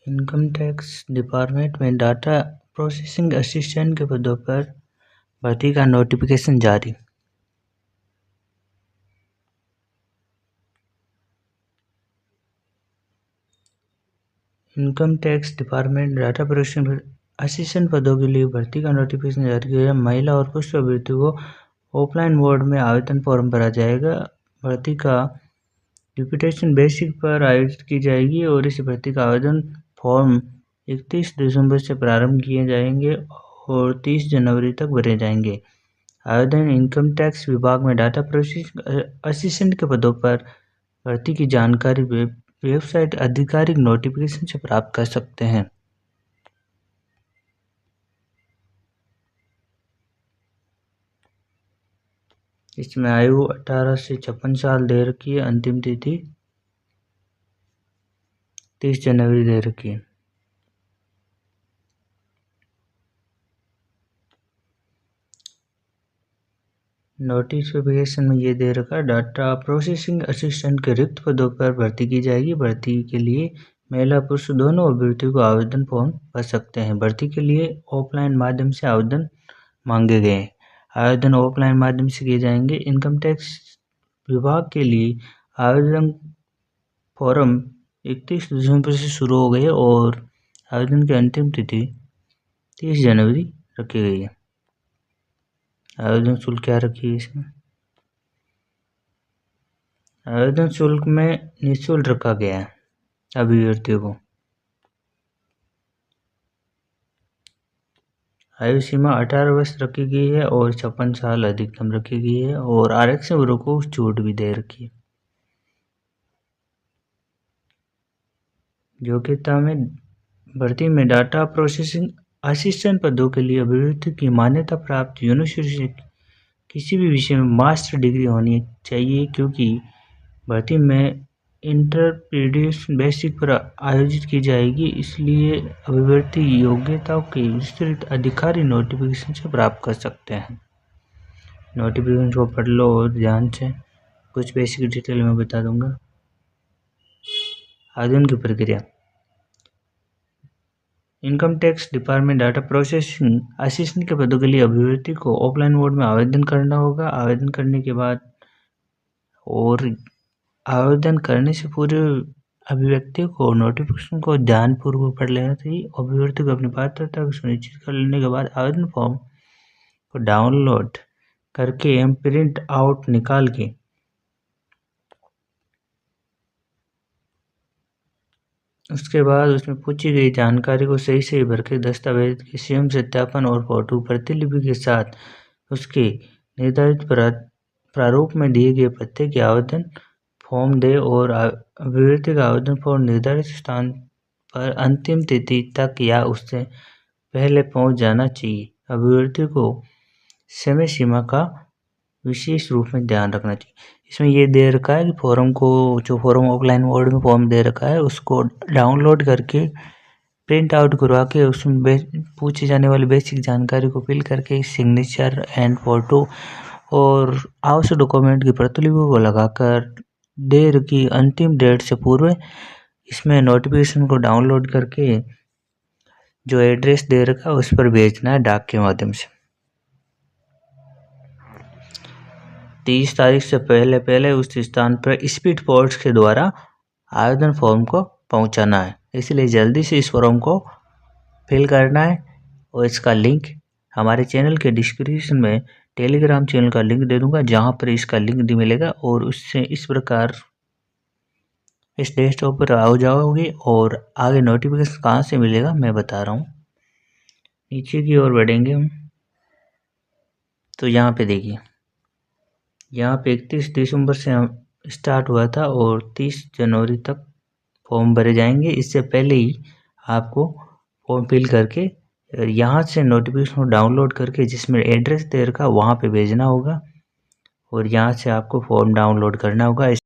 Income tax department में data processing assistant के पदों पर भर्ती का नोटिफिकेशन जारी। Income tax department data processing assistant पदों के लिए भर्ती का नोटिफिकेशन जारी किया है। महिला और पुरुष अभ्यर्थियों को ऑफलाइन मोड में आवेदन फॉर्म भरा जाएगा। भर्ती का रिपीटेशन बेसिक पर आयोजित की जाएगी और इस भर्ती का आवेदन फॉर्म 31 दिसंबर से प्रारंभ किए जाएंगे और 30 जनवरी तक भरे जाएंगे। आवेदन इनकम टैक्स विभाग में डाटा प्रोसेसिंग असिस्टेंट के पदों पर भर्ती की जानकारी वेबसाइट आधिकारिक नोटिफिकेशन से प्राप्त कर सकते हैं। इसमें आयु 18 से 56 साल दे रखी है। अंतिम तिथि 30 जनवरी दे रखी है। नोटिफिकेशन में ये दे रखा है, डाटा प्रोसेसिंग असिस्टेंट के रिक्त पदों पर भर्ती की जाएगी। भर्ती के लिए महिला पुरुष दोनों अभ्यर्थियों को आवेदन फॉर्म भर सकते हैं। भर्ती के लिए ऑफलाइन माध्यम से आवेदन मांगे गए हैं। आवेदन ऑफलाइन माध्यम से किए जाएंगे। इनकम टैक्स विभाग के लिए आवेदन फॉर्म 31 दिसंबर से शुरू हो गए और आवेदन की अंतिम तिथि 30 जनवरी रखी गई है। आवेदन शुल्क क्या रखी है इसमें? आवेदन शुल्क में निःशुल्क रखा गया है अभ्यर्थियों को। आयु सीमा 18 वर्ष रखी गई है और 56 साल अधिकतम रखी गई है और आरक्षण वर्ग को छूट भी दे रखी है। योग्यता में भर्ती में डाटा प्रोसेसिंग असिस्टेंट पदों के लिए अभ्यर्थी की मान्यता प्राप्त यूनिवर्सिटी से किसी भी विषय में मास्टर डिग्री होनी चाहिए, क्योंकि भर्ती में इंटरमीडिएट बेसिक पर आयोजित की जाएगी। इसलिए अभ्यर्थी योग्यताओं के विस्तृत अधिकारी नोटिफिकेशन से प्राप्त कर सकते हैं। नोटिफिकेशन को पढ़ लो और ध्यान से। कुछ बेसिक डिटेल में बता दूंगा। आवेदन की प्रक्रिया। Income tax department data processing assistant के पदों के लिए अभ्यर्थी को ऑफलाइन मोड में आवेदन करना होगा। आवेदन करने के बाद और आवेदन करने से पूर्व अभ्यर्थी को नोटिफिकेशन को ध्यानपूर्वक पढ़ लेना चाहिए। अभ्यर्थी को अपनी पात्रता को सुनिश्चित कर लेने के बाद आवेदन फॉर्म को डाउनलोड करके एवं प्रिंट आउट निकाल के उसके बाद उसमें पूछी गई जानकारी को सही से भर के दस्तावेज के स्वयं सत्यापन और फोटो प्रतिलिपि के साथ उसके निर्धारित प्रारूप में दिए गए पते के आवेदन फॉर्म दे और अभ्यर्थी का आवेदन फॉर्म निर्धारित स्थान पर अंतिम तिथि तक या उससे पहले पहुंच जाना चाहिए। अभ्यर्थी को समय सीमा का विशेष रूप में ध्यान रखना चाहिए। इसमें ये दे रखा है कि फॉर्म को, जो फॉर्म ऑफलाइन मोड में फॉर्म दे रखा है, उसको डाउनलोड करके प्रिंट आउट करवा के उसमें पूछी जाने वाली बेसिक जानकारी को फिल करके सिग्नेचर एंड फोटो और आवश्यक डॉक्यूमेंट की प्रतिलिपि को लगाकर देर की अंतिम डेट से पूर्व इसमें नोटिफिकेशन को डाउनलोड करके जो एड्रेस दे रखा है उस पर भेजना है डाक के माध्यम से। 30 तारीख से पहले उस स्थान पर स्पीड पोस्ट के द्वारा आवेदन फॉर्म को पहुंचाना है। इसलिए जल्दी से इस फॉर्म को फिल करना है और इसका लिंक हमारे चैनल के डिस्क्रिप्शन में टेलीग्राम चैनल का लिंक दे दूंगा, जहां पर इसका लिंक मिलेगा और उससे इस प्रकार इस डेस्कटॉप पर आ जाओगे। और आगे नोटिफिकेशन कहाँ से मिलेगा मैं बता रहा हूँ। नीचे की ओर बढ़ेंगे हम तो यहाँ पे देखिए, यहाँ पे 31 दिसंबर से स्टार्ट हुआ था और 30 जनवरी तक फॉर्म भरे जाएंगे। इससे पहले ही आपको फॉर्म फिल करके यहाँ से नोटिफिकेशन को डाउनलोड करके जिसमें एड्रेस दे रखा वहाँ पे भेजना होगा और यहाँ से आपको फॉर्म डाउनलोड करना होगा।